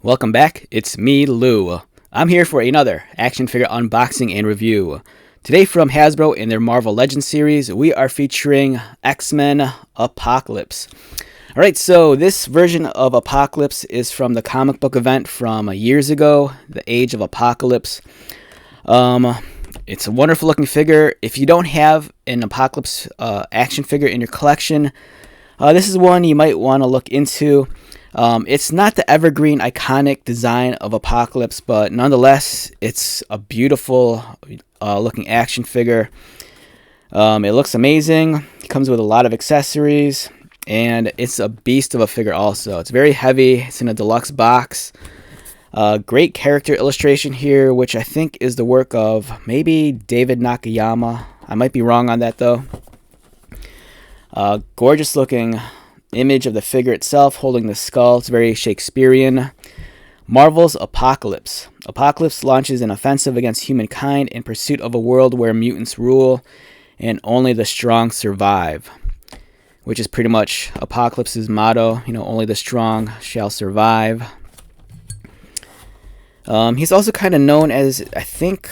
Welcome back, it's me, Lou. I'm here for another action figure unboxing and review. Today from Hasbro in their Marvel Legends series, we are featuring X-Men Apocalypse. Alright, so this version of Apocalypse is from the comic book event from years ago, The Age of Apocalypse. It's a wonderful looking figure. If you don't have an Apocalypse action figure in your collection, this is one you might want to look into. It's not the evergreen iconic design of Apocalypse, but nonetheless, it's a beautiful looking action figure. It looks amazing. It comes with a lot of accessories, and it's a beast of a figure also. It's very heavy. It's in a deluxe box. Great character illustration here, which I think is the work of maybe David Nakayama. I might be wrong on that, though. Gorgeous looking image of the figure itself holding the skull. It's very Shakespearean. Marvel's Apocalypse. Apocalypse launches an offensive against humankind in pursuit of a world where mutants rule and only the strong survive, which is pretty much Apocalypse's motto. Only the strong shall survive. He's also kind of known as, I think,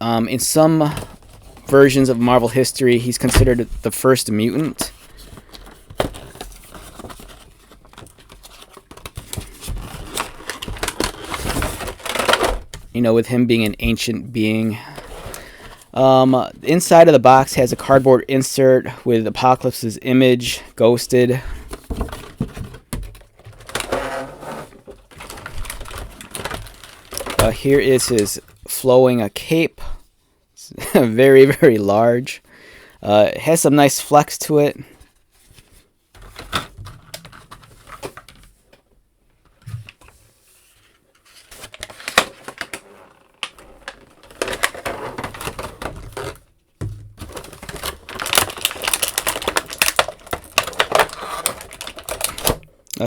in some versions of Marvel history, he's considered the first mutant. With him being an ancient being. The inside of the box has a cardboard insert with Apocalypse's image ghosted. Here is his flowing cape. It's very, very large. It has some nice flex to it.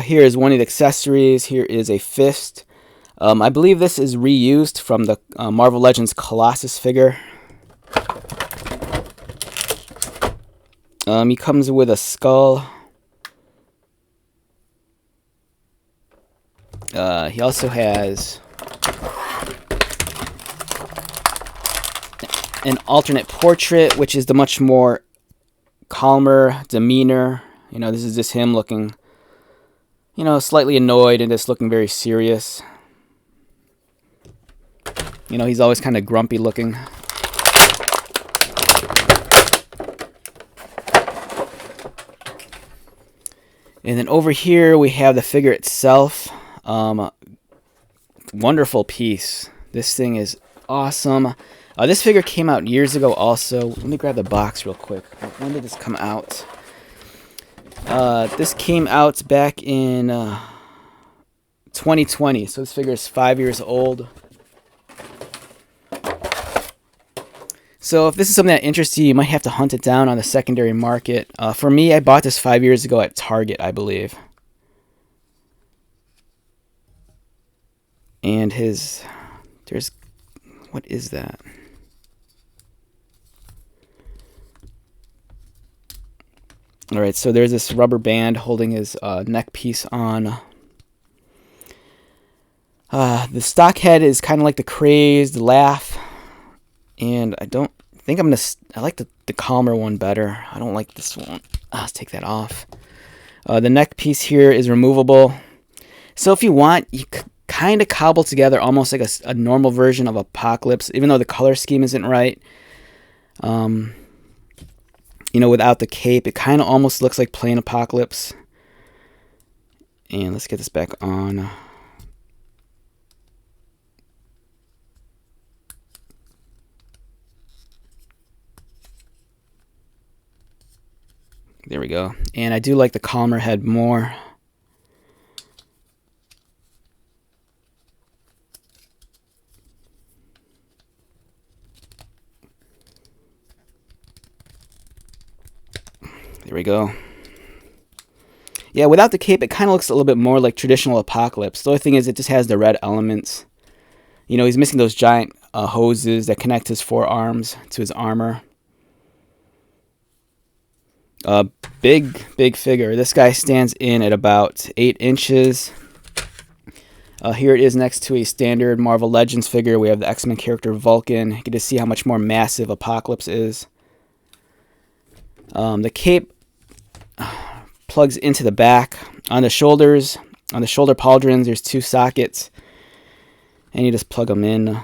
Here is one of the accessories. Here is a fist. I believe this is reused from the Marvel Legends Colossus figure. He comes with a skull. He also has an alternate portrait, which is the much more calmer demeanor. This is just him looking slightly annoyed and just looking very serious. He's always kind of grumpy looking. And then over here we have the figure itself. Wonderful piece. This thing is awesome. This figure came out years ago also. Let me grab the box real quick. When did this come out? This came out back in 2020, so this figure is 5 years old. So if this is something that interests you, you might have to hunt it down on the secondary market. For me, I bought this 5 years ago at Target, I believe. And what is that? Alright, so there's this rubber band holding his neck piece on. The stock head is kind of like the crazed laugh. And I like the calmer one better. I don't like this one. Let's take that off. The neck piece here is removable. So if you want, you kind of cobble together almost like a normal version of Apocalypse, even though the color scheme isn't right. Without the cape, it kind of almost looks like plain Apocalypse. And let's get this back on. There we go. And I do like the calmer head more. There we go. Yeah, without the cape, it kind of looks a little bit more like traditional Apocalypse. The only thing is it just has the red elements. He's missing those giant hoses that connect his forearms to his armor. Big figure. This guy stands in at about 8 inches. Here it is next to a standard Marvel Legends figure. We have the X-Men character Vulcan. You get to see how much more massive Apocalypse is. The cape plugs into the back. On the shoulders, on the shoulder pauldrons, there's 2 sockets. And you just plug them in.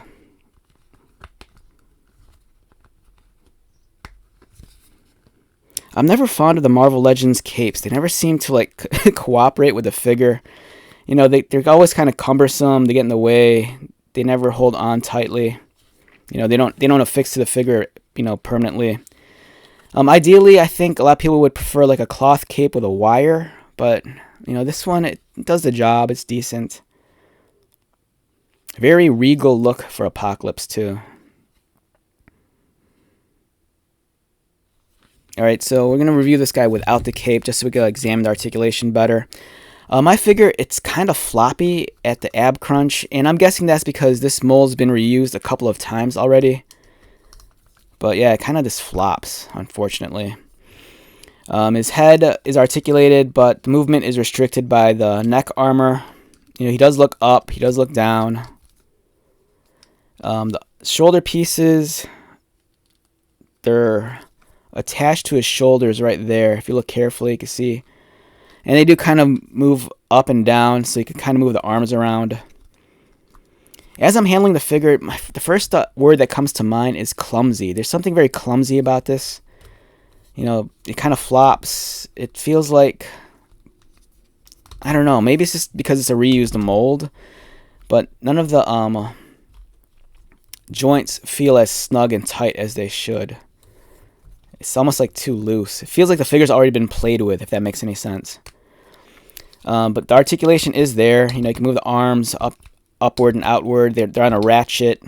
I'm never fond of the Marvel Legends capes. They never seem to like cooperate with the figure. You know, they're always kind of cumbersome. They get in the way. They never hold on tightly. You know, they don't affix to the figure, you know, permanently. Ideally, I think a lot of people would prefer like a cloth cape with a wire, but you know, this one, it does the job. It's decent. Very regal look for Apocalypse too. Alright, so we're going to review this guy without the cape just so we can examine the articulation better. My figure, it's kind of floppy at the ab crunch, and I'm guessing that's because this mold's been reused a couple of times already. But yeah, it kind of just flops, unfortunately. His head is articulated, but the movement is restricted by the neck armor. You know, he does look up, he does look down. The shoulder pieces, they're attached to his shoulders right there. If you look carefully, you can see. And they do kind of move up and down, so you can kind of move the arms around. As I'm handling the figure, the first word that comes to mind is clumsy. There's something very clumsy about this. You know, it kind of flops. It feels like, I don't know, maybe it's just because it's a reused mold, but none of the joints feel as snug and tight as they should. It's almost like too loose. It feels like the figure's already been played with, if that makes any sense. But the articulation is there. You know, you can move the arms upward and outward. They're on a ratchet.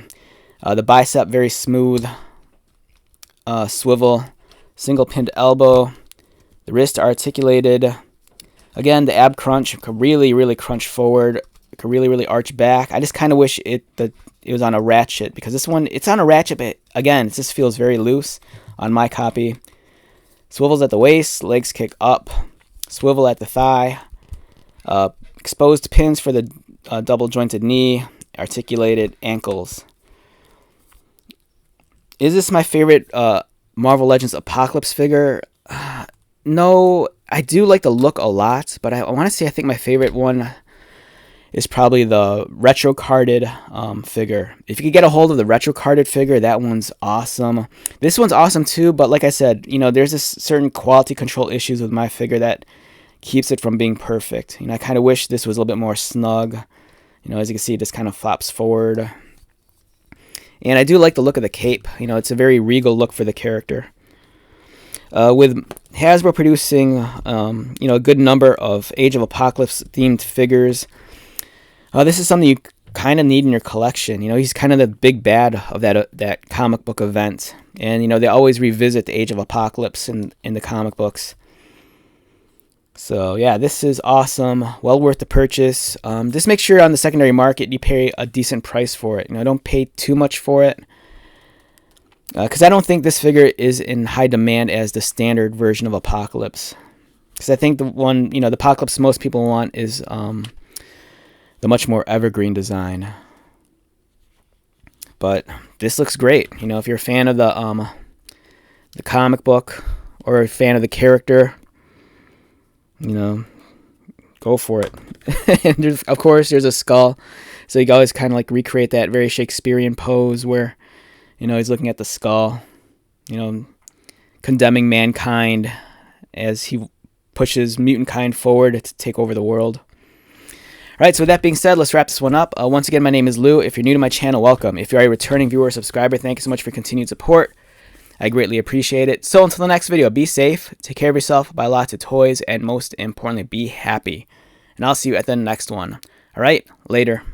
The bicep very smooth. Swivel. Single pinned elbow. The wrist articulated. Again, the ab crunch could really crunch forward. It could really arch back. I just kind of wish it was on a ratchet, because this one, it's on a ratchet, but again, it just feels very loose on my copy. Swivels at the waist, legs kick up, swivel at the thigh, exposed pins for the double jointed knee, articulated ankles. Is this my favorite Marvel Legends Apocalypse figure? No, I do like the look a lot, but I want to say I think my favorite one is probably the retro carded figure. If you could get a hold of the retro carded figure, that one's awesome. This one's awesome too, but like I said, you know, there's this certain quality control issues with my figure that keeps it from being perfect. You know, I kind of wish this was a little bit more snug. You know, as you can see, it just kind of flops forward. And I do like the look of the cape. You know, it's a very regal look for the character. With Hasbro producing, you know, a good number of Age of Apocalypse themed figures, this is something you kind of need in your collection. You know, he's kind of the big bad of that comic book event. And, you know, they always revisit the Age of Apocalypse in the comic books. So, yeah, this is awesome. Well worth the purchase. Just make sure on the secondary market you pay a decent price for it. You know, don't pay too much for it. Because I don't think this figure is in high demand as the standard version of Apocalypse. Because I think the one, you know, the Apocalypse most people want is the much more evergreen design. But this looks great. You know, if you're a fan of the comic book or a fan of the character, you know, go for it. And of course, there's a skull, so you can always kind of like recreate that very Shakespearean pose where, you know, he's looking at the skull, you know, condemning mankind as he pushes mutant kind forward to take over the world. All right, so with that being said, let's wrap this one up. Once again, my name is Lou. If you're new to my channel, welcome. If you're a returning viewer or subscriber, thank you so much for continued support. I greatly appreciate it. So until the next video, be safe, take care of yourself, buy lots of toys, and most importantly, be happy. And I'll see you at the next one. All right, later.